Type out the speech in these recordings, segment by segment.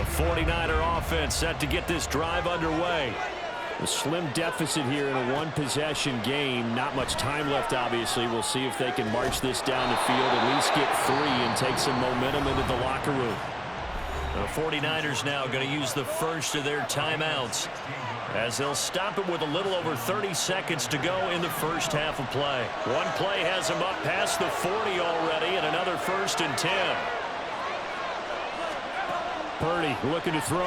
The 49er offense set to get this drive underway. A slim deficit here in a one-possession game. Not much time left, obviously. We'll see if they can march this down the field, at least get 3 and take some momentum into the locker room. The 49ers now going to use the first of their timeouts, as they'll stop it with a little over 30 seconds to go in the first half of play. One play has them up past the 40 already, and another 1st and 10. Purdy looking to throw.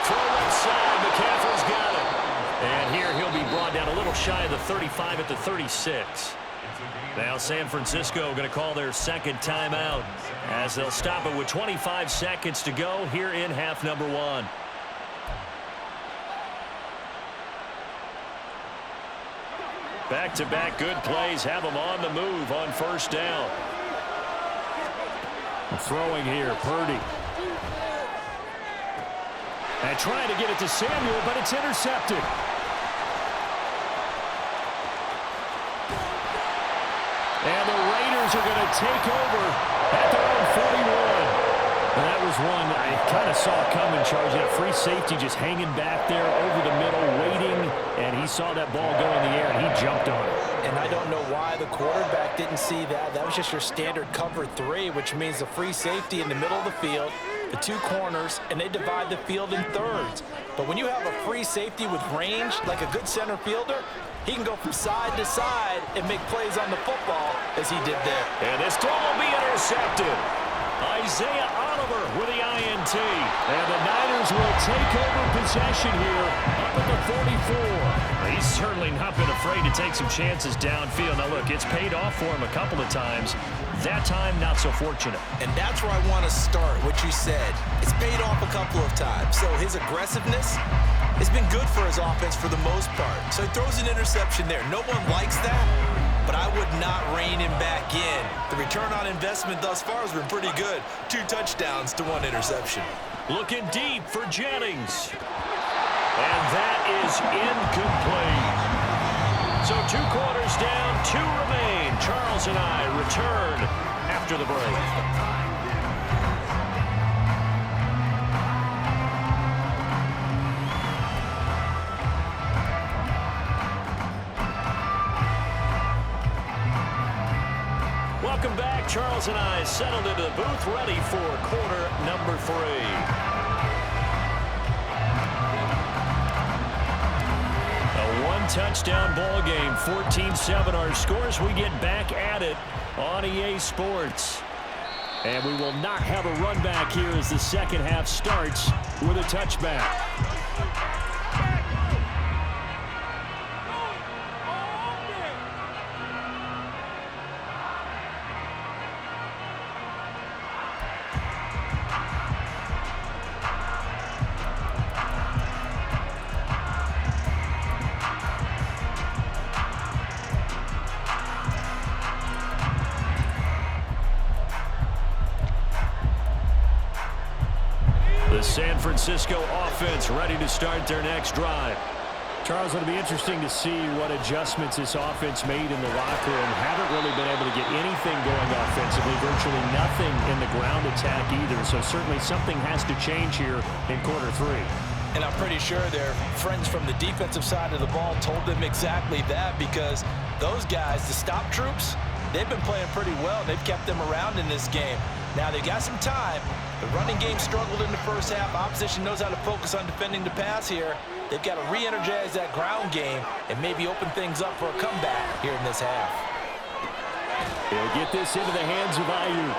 Throw left side. McCaffrey's got it. And here he'll be brought down a little shy of the 35 at the 36. Now San Francisco going to call their second timeout, as they'll stop it with 25 seconds to go here in half number 1. Back-to-back good plays have them on the move on first down. Throwing here, Purdy. And trying to get it to Samuel, but it's intercepted. And the Raiders are going to take over at their own 41. And that was one I kind of saw coming, Charles. You had a free safety just hanging back there over the middle, waiting, and he saw that ball go in the air, and he jumped on it. And I don't know why the quarterback didn't see that. That was just your standard cover 3, which means the free safety in the middle of the field, the 2 corners, and they divide the field in thirds. But when you have a free safety with range, like a good center fielder, he can go from side to side and make plays on the football as he did there. And this throw will be intercepted. Isaiah Oliver with the INT. And the Niners will take over possession here up at the 44. He's certainly not been afraid to take some chances downfield. Now, look, it's paid off for him a couple of times. That time, not so fortunate. And that's where I want to start, what you said. It's paid off a couple of times. So his aggressiveness has been good for his offense for the most part. So he throws an interception there. No one likes that, but I would not rein him back in. The return on investment thus far has been pretty good. 2 touchdowns to 1 interception. Looking deep for Jennings. And that is incomplete. So 2 quarters down, 2 remain. Charles and I return after the break. Welcome back. Charles and I settled into the booth, ready for quarter number 3. A 1-touchdown ball game, 14-7 our scores. We get back at it on EA Sports. And we will not have a run back here as the second half starts with a touchback. The San Francisco offense ready to start their next drive. Charles, it'll be interesting to see what adjustments this offense made in the locker room. Haven't really been able to get anything going offensively, virtually nothing in the ground attack either. So certainly something has to change here in quarter 3. And I'm pretty sure their friends from the defensive side of the ball told them exactly that, because those guys, the stop troops, they've been playing pretty well. They've kept them around in this game. Now they got some time. The running game struggled in the first half. Opposition knows how to focus on defending the pass here. They've got to re-energize that ground game and maybe open things up for a comeback here in this half. They'll get this into the hands of Ayuk.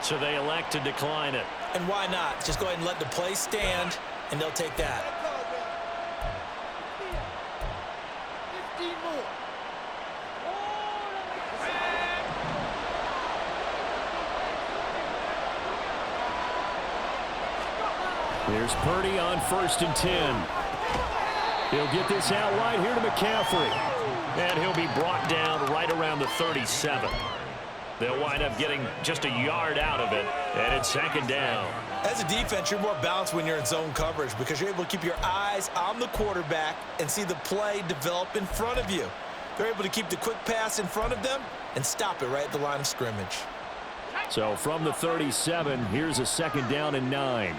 So they elect to decline it. And why not? Just go ahead and let the play stand, and they'll take that. Here's Purdy on 1st and 10. He'll get this out wide here to McCaffrey. And he'll be brought down right around the 37. They'll wind up getting just a yard out of it, and it's second down. As a defense, you're more balanced when you're in zone coverage because you're able to keep your eyes on the quarterback and see the play develop in front of you. They're able to keep the quick pass in front of them and stop it right at the line of scrimmage. So from the 37, here's a second down and 9.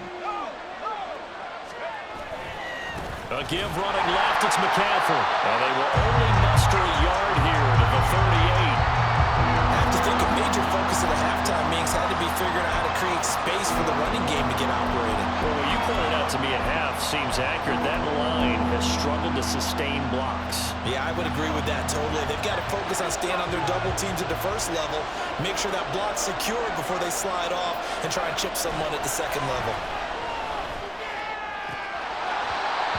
A give running left, it's McCaffrey. And they will only muster a yard here to the 38. I have to think a major focus of the halftime meetings had to be figuring out how to create space for the running game to get operating. Well, what you pointed out to me at half seems accurate. That line has struggled to sustain blocks. Yeah, I would agree with that totally. They've got to focus on staying on their double teams at the first level, make sure that block's secured before they slide off and try and chip someone at the second level.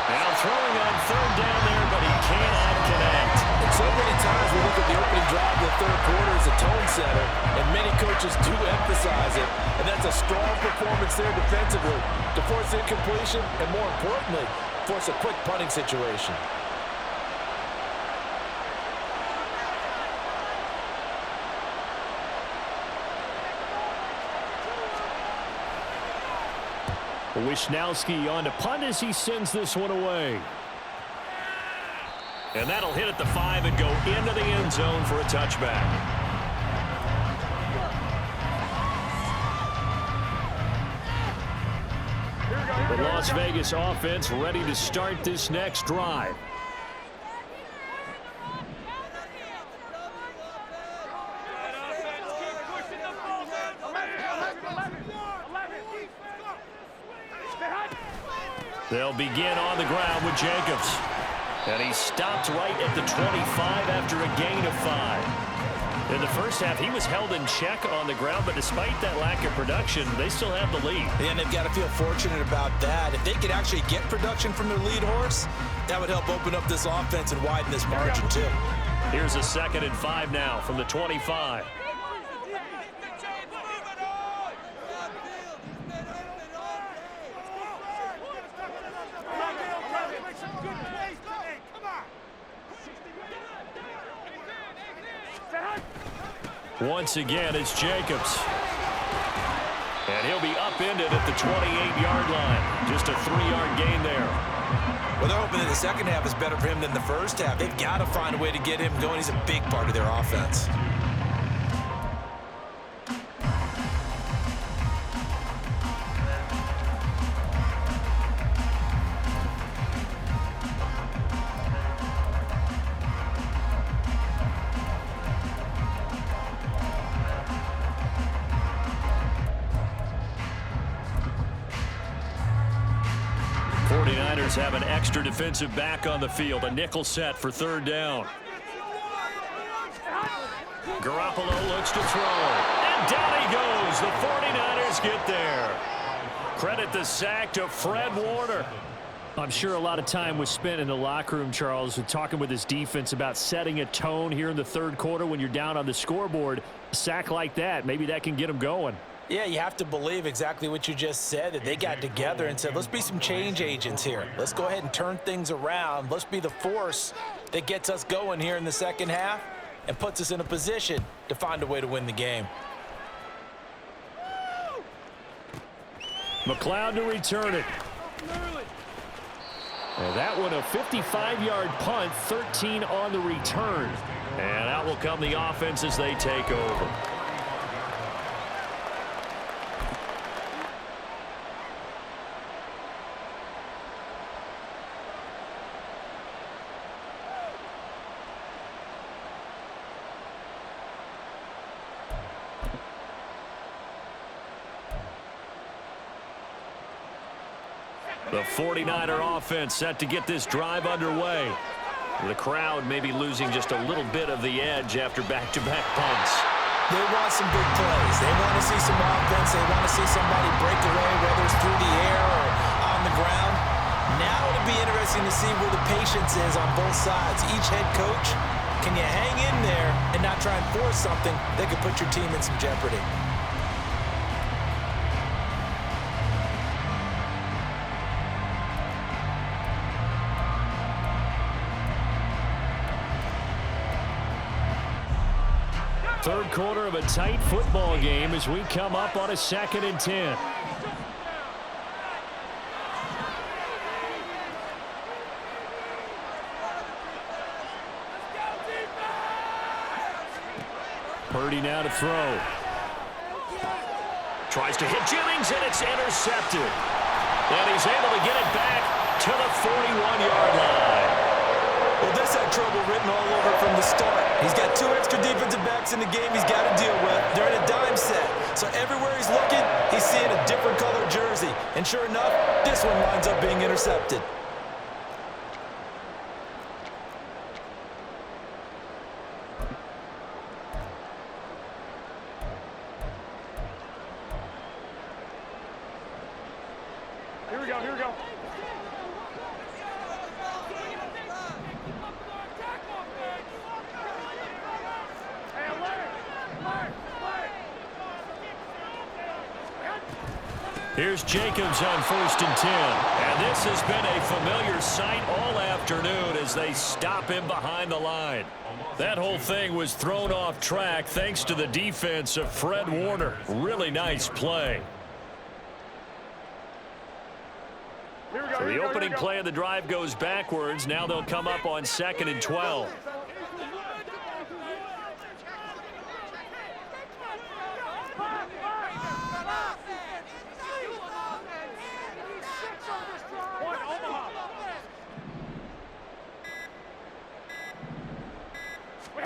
Now throwing on third down there, but he cannot connect. And so many times we look at the opening drive of the third quarter as a tone setter, and many coaches do emphasize it, and that's a strong performance there defensively to force incompletion and, more importantly, force a quick punting situation. Wishnowski on to punt as he sends this one away. And that'll hit at the 5 and go into the end zone for a touchback. The Las Vegas offense ready to start this next drive. They'll begin on the ground with Jacobs. And he stopped right at the 25 after a gain of 5. In the first half, he was held in check on the ground, but despite that lack of production, they still have the lead. And they've got to feel fortunate about that. If they could actually get production from their lead horse, that would help open up this offense and widen this margin too. Here's a 2nd and 5 now from the 25. Once again, it's Jacobs. And he'll be upended at the 28-yard line. Just a 3-yard gain there. Well, they're hoping that the second half is better for him than the first half. They've got to find a way to get him going. He's a big part of their offense. Have an extra defensive back on the field. A nickel set for third down. Garoppolo looks to throw. And down he goes. The 49ers get there. Credit the sack to Fred Warner. I'm sure a lot of time was spent in the locker room, Charles, talking with his defense about setting a tone here in the third quarter when you're down on the scoreboard. A sack like that, maybe that can get them going. Yeah, you have to believe exactly what you just said, that they got together and said, let's be some change agents here. Let's go ahead and turn things around. Let's be the force that gets us going here in the second half and puts us in a position to find a way to win the game. McLeod to return it. And that one a 55-yard punt, 13 on the return. And out will come the offense as they take over. The 49er offense set to get this drive underway. The crowd may be losing just a little bit of the edge after back-to-back punts. They want some big plays. They want to see some offense. They want to see somebody break away, whether it's through the air or on the ground. Now it'll be interesting to see where the patience is on both sides. Each head coach, can you hang in there and not try and force something that could put your team in some jeopardy? Third quarter of a tight football game as we come up on a 2nd and 10. Purdy now to throw. Tries to hit Jennings, and it's intercepted. And he's able to get it back to the 41-yard line. Well, this had trouble written all over from the start. He's got 2 extra defensive backs in the game he's got to deal with. They're in a dime set. So everywhere he's looking, he's seeing a different color jersey. And sure enough, this one winds up being intercepted. Here we go, here we go. Here's Jacobs on 1st and 10. And this has been a familiar sight all afternoon as they stop him behind the line. That whole thing was thrown off track thanks to the defense of Fred Warner. Really nice play. So the opening play of the drive goes backwards. Now they'll come up on 2nd and 12.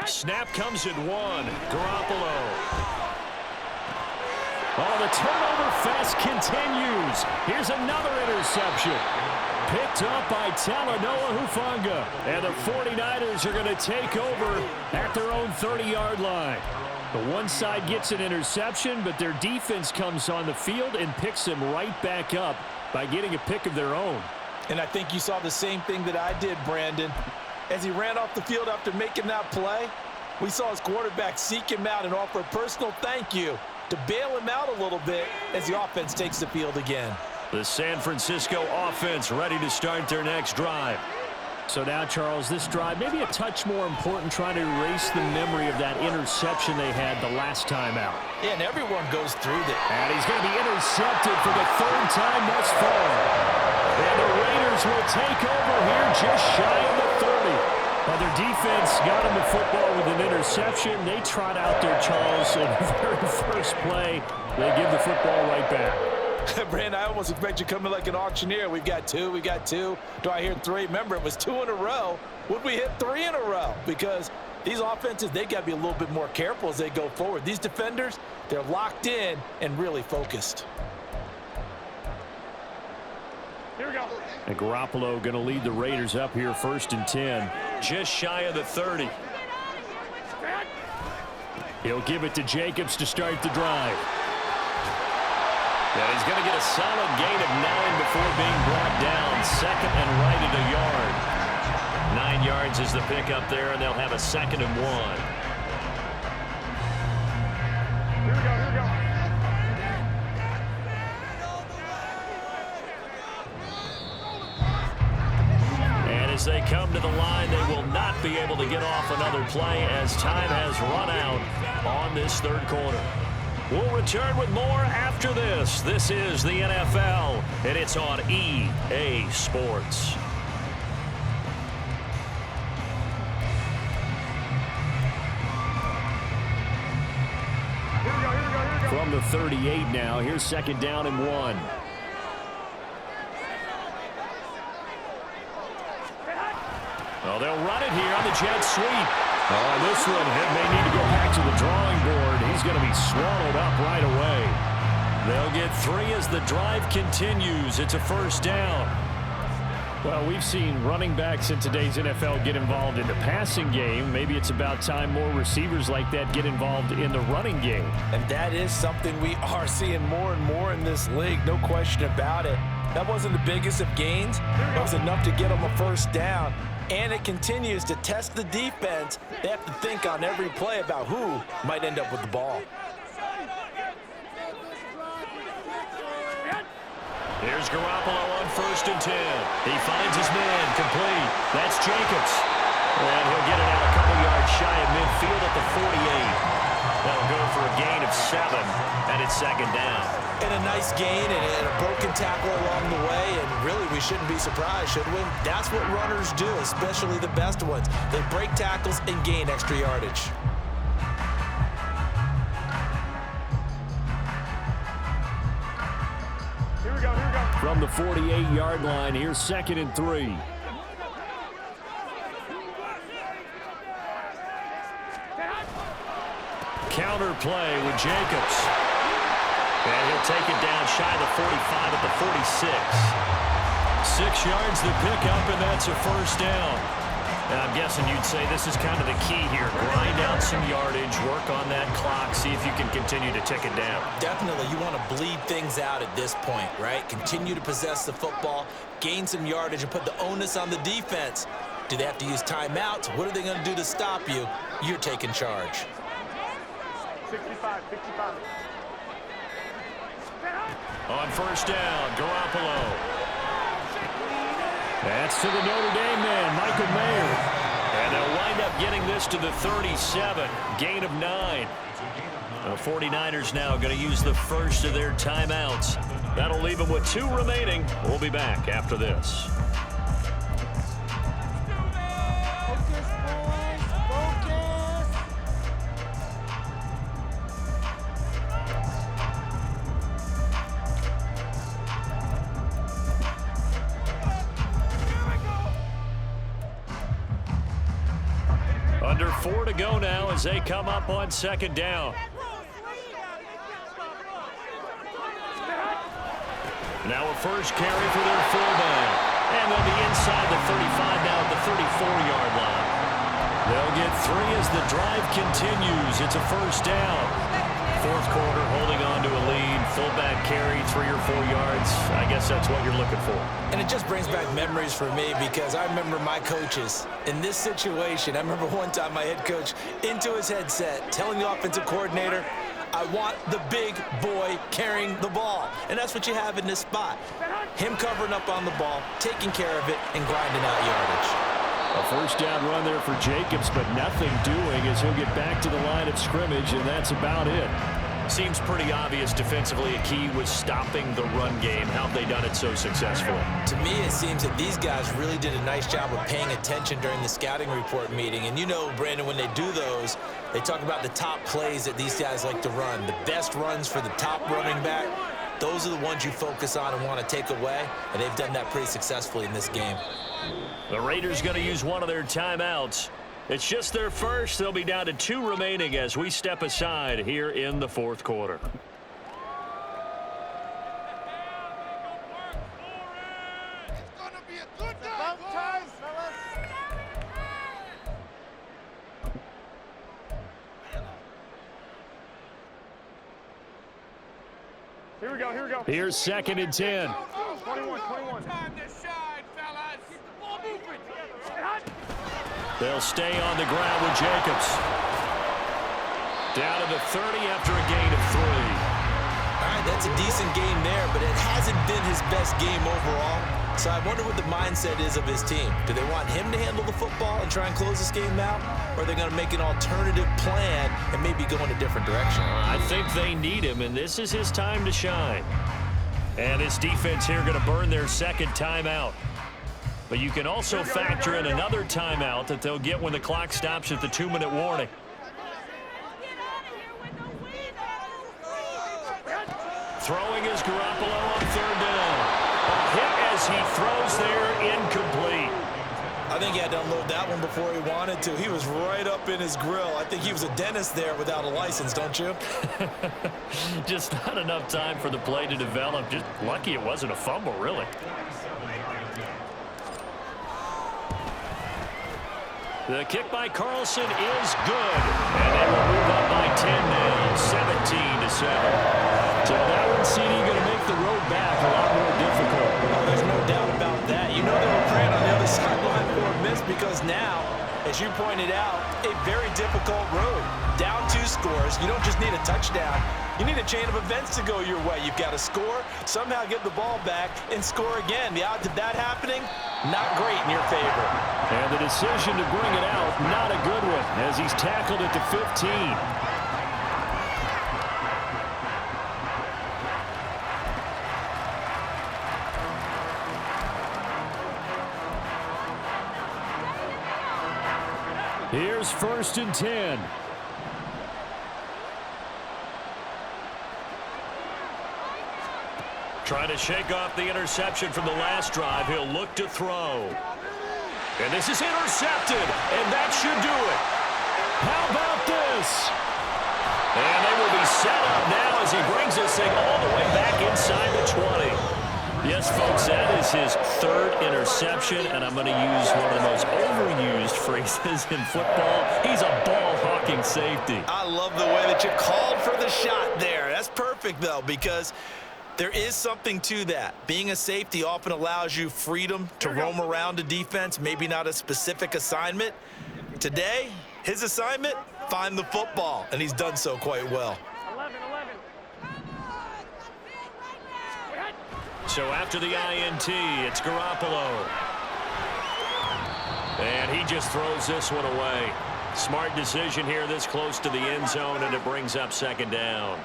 Snap comes at 1. Garoppolo. Oh, the turnover fest continues. Here's another interception. Picked up by Talanoa Hufanga. And the 49ers are going to take over at their own 30-yard line. The one side gets an interception, but their defense comes on the field and picks them right back up by getting a pick of their own. And I think you saw the same thing that I did, Brandon. As he ran off the field after making that play, we saw his quarterback seek him out and offer a personal thank you to bail him out a little bit as the offense takes the field again. The San Francisco offense ready to start their next drive. So now, Charles, this drive maybe a touch more important, trying to erase the memory of that interception they had the last time out. Yeah, and everyone goes through that. And he's going to be intercepted for the 3rd time thus far. And the Raiders will take over here just shy of the 30. Well, their defense got him the football with an interception. They trot out there, Charles, in the very first play. They give the football right back. Brandon, I almost expect you coming like an auctioneer. We've got 2, we got 2. Do I hear 3? Remember, it was 2 in a row. Would we hit 3 in a row? Because these offenses, they got to be a little bit more careful as they go forward. These defenders, they're locked in and really focused. Here we go. And Garoppolo going to lead the Raiders up here 1st and 10. Just shy of the 30. He'll give it to Jacobs to start the drive. And he's going to get a solid gain of 9 before being brought down. 2nd and right at a yard. 9 yards is the pickup there, and they'll have a 2nd and 1. Here we go, here we go. And as they come to the line, they will not be able to get off another play as time has run out on this 3rd quarter. We'll return with more after this. This is the NFL, and it's on EA Sports. Here we go, here we go, here we go. From the 38 now, here's 2nd down and 1. Oh, they'll run it here on the jet sweep. Oh, this one may need to go back to the drawing board. He's going to be swallowed up right away. They'll get 3 as the drive continues. It's a 1st down. Well, we've seen running backs in today's NFL get involved in the passing game. Maybe it's about time more receivers like that get involved in the running game. And that is something we are seeing more and more in this league, no question about it. That wasn't the biggest of gains. It was enough to get them a 1st down. And it continues to test the defense. They have to think on every play about who might end up with the ball. Here's Garoppolo on 1st and 10. He finds his man complete. That's Jacobs. And he'll get it out a couple yards shy of midfield at the 48. 7, and it's second down. And a nice gain and a broken tackle along the way, and really we shouldn't be surprised, should we? That's what runners do, especially the best ones. They break tackles and gain extra yardage. Here we go. From the 48-yard line, here's 2nd and 3. Counter play with Jacobs. And he'll take it down shy of the 45 at the 46. 6 yards to pick up, and that's a first down. And I'm guessing you'd say this is kind of the key here. Grind out some yardage, work on that clock, see if you can continue to tick it down. Definitely, you want to bleed things out at this point, right? Continue to possess the football, gain some yardage, and put the onus on the defense. Do they have to use timeouts? What are they going to do to stop you? You're taking charge. 65. On first down, Garoppolo. That's to the Notre Dame man, Michael Mayer. And they'll wind up getting this to the 37, gain of 9. The 49ers now going to use the first of their timeouts. That'll leave them with 2 remaining. We'll be back after this. Under 4 to go now as they come up on second down. Now a first carry for their fullback. And they'll be inside the 35 now at the 34-yard line. They'll get 3 as the drive continues. It's a first down. 4th quarter, holding on to a lead. Fullback carry, 3 or 4 yards. I guess that's what you're looking for. And it just brings back memories for me because I remember my coaches in this situation. I remember one time my head coach into his headset telling the offensive coordinator, I want the big boy carrying the ball. And that's what you have in this spot. Him covering up on the ball, taking care of it, and grinding out yardage. A first down run there for Jacobs, but nothing doing as he'll get back to the line of scrimmage, and that's about it. Seems pretty obvious defensively a key was stopping the run game. How have they done it so successfully? To me, it seems that these guys really did a nice job of paying attention during the scouting report meeting. And you know, Brandon, when they do those, they talk about the top plays that these guys like to run. The best runs for the top running back, those are the ones you focus on and want to take away. And they've done that pretty successfully in this game. The Raiders going to use one of their timeouts. It's just their first. They'll be down to 2 remaining as we step aside here in the 4th quarter. It's gonna be a good day, fellas. Here we go. Here's 2nd and 10. 21. Time to shine, fellas. Get the ball moving. They'll stay on the ground with Jacobs. Down to the 30 after a gain of 3. All right, that's a decent game there, but it hasn't been his best game overall. So I wonder what the mindset is of his team. Do they want him to handle the football and try and close this game out? Or are they going to make an alternative plan and maybe go in a different direction? I think they need him, and this is his time to shine. And this defense here going to burn their 2nd timeout. But you can also factor in another timeout that they'll get when the clock stops at the 2-minute warning. Throwing is Garoppolo on 3rd down. A hit as he throws there, incomplete. I think he had to unload that one before he wanted to. He was right up in his grill. I think he was a dentist there without a license, don't you? Just not enough time for the play to develop. Just lucky it wasn't a fumble, really. The kick by Carlson is good. And they will move up by 10 now, 17-7. So that one, CD, going to make the road back a lot more difficult. Oh, there's no doubt about that. You know they were praying on the other sideline for a miss because now, as you pointed out, a very difficult road. Down 2 scores. You don't just need a touchdown. You need a chain of events to go your way. You've got to score, somehow get the ball back, and score again. The odds of that happening, not great in your favor. And the decision to bring it out, not a good one, as he's tackled at the 15. Here's 1st and 10. Trying to shake off the interception from the last drive. He'll look to throw. And this is intercepted, and that should do it. How about this? And they will be set up now as he brings this thing all the way back inside the 20. Yes, folks, that is his 3rd interception, and I'm going to use one of the most overused phrases in football. He's a ball-hawking safety. I love the way that you called for the shot there. That's perfect, though, because there is something to that. Being a safety often allows you freedom to roam around a defense, maybe not a specific assignment. Today, his assignment, find the football, and he's done so quite well. So after the INT, it's Garoppolo. And he just throws this one away. Smart decision here this close to the end zone, and it brings up 2nd down.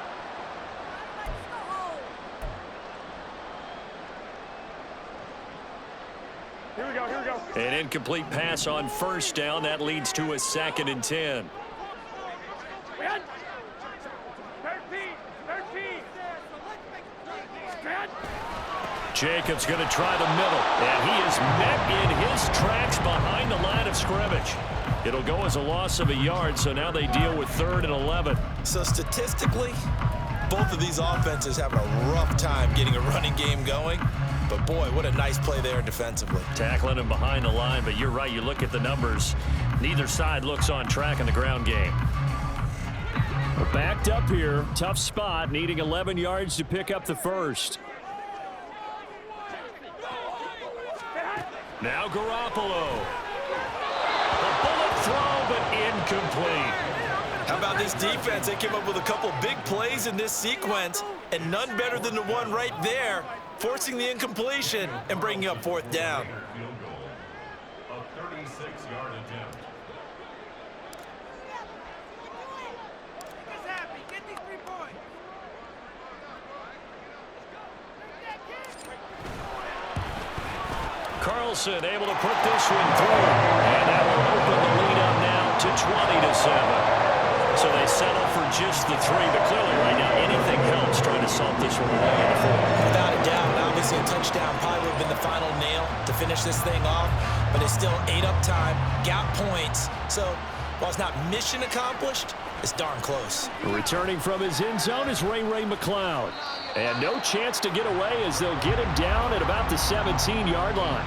Here we go. An incomplete pass on 1st down. That leads to a 2nd and 10. 13. Jacobs going to try the middle, and he is met in his tracks behind the line of scrimmage. It'll go as a loss of a yard, so now they deal with 3rd and 11. So statistically, both of these offenses have a rough time getting a running game going. But, boy, what a nice play there defensively. Tackling him behind the line, but you're right. You look at the numbers. Neither side looks on track in the ground game. Well, backed up here. Tough spot, needing 11 yards to pick up the 1st. Now Garoppolo. A bullet throw, but incomplete. How about this defense? They came up with a couple big plays in this sequence, and none better than the one right there, forcing the incompletion and bringing up 4th down. A 36-yard attempt. Get these 3 points. Carlson able to put this one through. And that will open the lead up now to 20-7. So they settle for just the 3, but clearly right now anything helps trying to salt this one away in the 4th. Without a doubt, and obviously a touchdown probably would have been the final nail to finish this thing off, but it's still ate up time, got points. So while it's not mission accomplished, it's darn close. Returning from his end zone is Ray McLeod. And no chance to get away as they'll get him down at about the 17-yard line.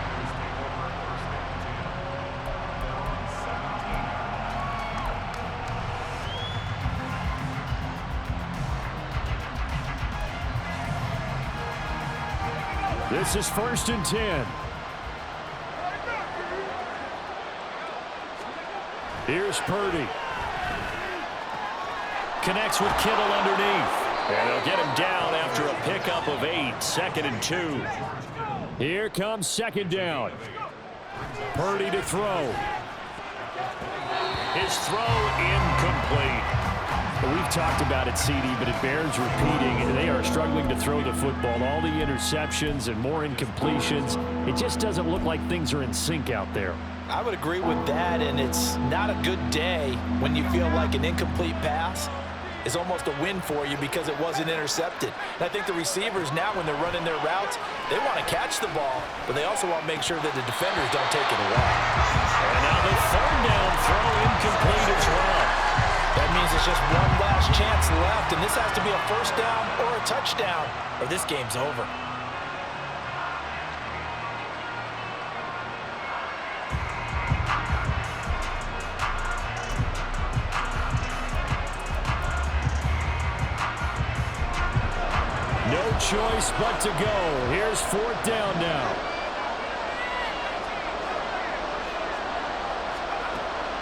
This is 1st and 10. Here's Purdy. Connects with Kittle underneath. And they'll get him down after a pickup of 8. 2nd and 2. Here comes 2nd down. Purdy to throw. His throw incomplete. We've talked about it, CD, but it bears repeating. They are struggling to throw the football. All the interceptions and more incompletions. It just doesn't look like things are in sync out there. I would agree with that, and it's not a good day when you feel like an incomplete pass is almost a win for you because it wasn't intercepted. And I think the receivers now, when they're running their routes, they want to catch the ball, but they also want to make sure that the defenders don't take it away. And now the 3rd down throw incomplete as well. That means it's just one last chance left, and this has to be a 1st down or a touchdown, or this game's over. No choice but to go. Here's 4th down now.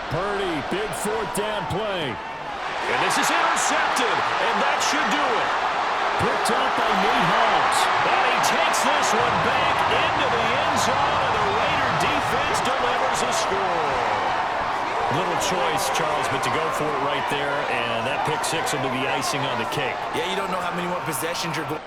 Purdy, big 4th down play. And this is intercepted, and that should do it. Picked up by Nate Hobbs. And he takes this one back into the end zone, and the Raider defense delivers a score. Little choice, Charles, but to go for it right there, and that pick 6 will be the icing on the cake. Yeah, you don't know how many more possessions you're going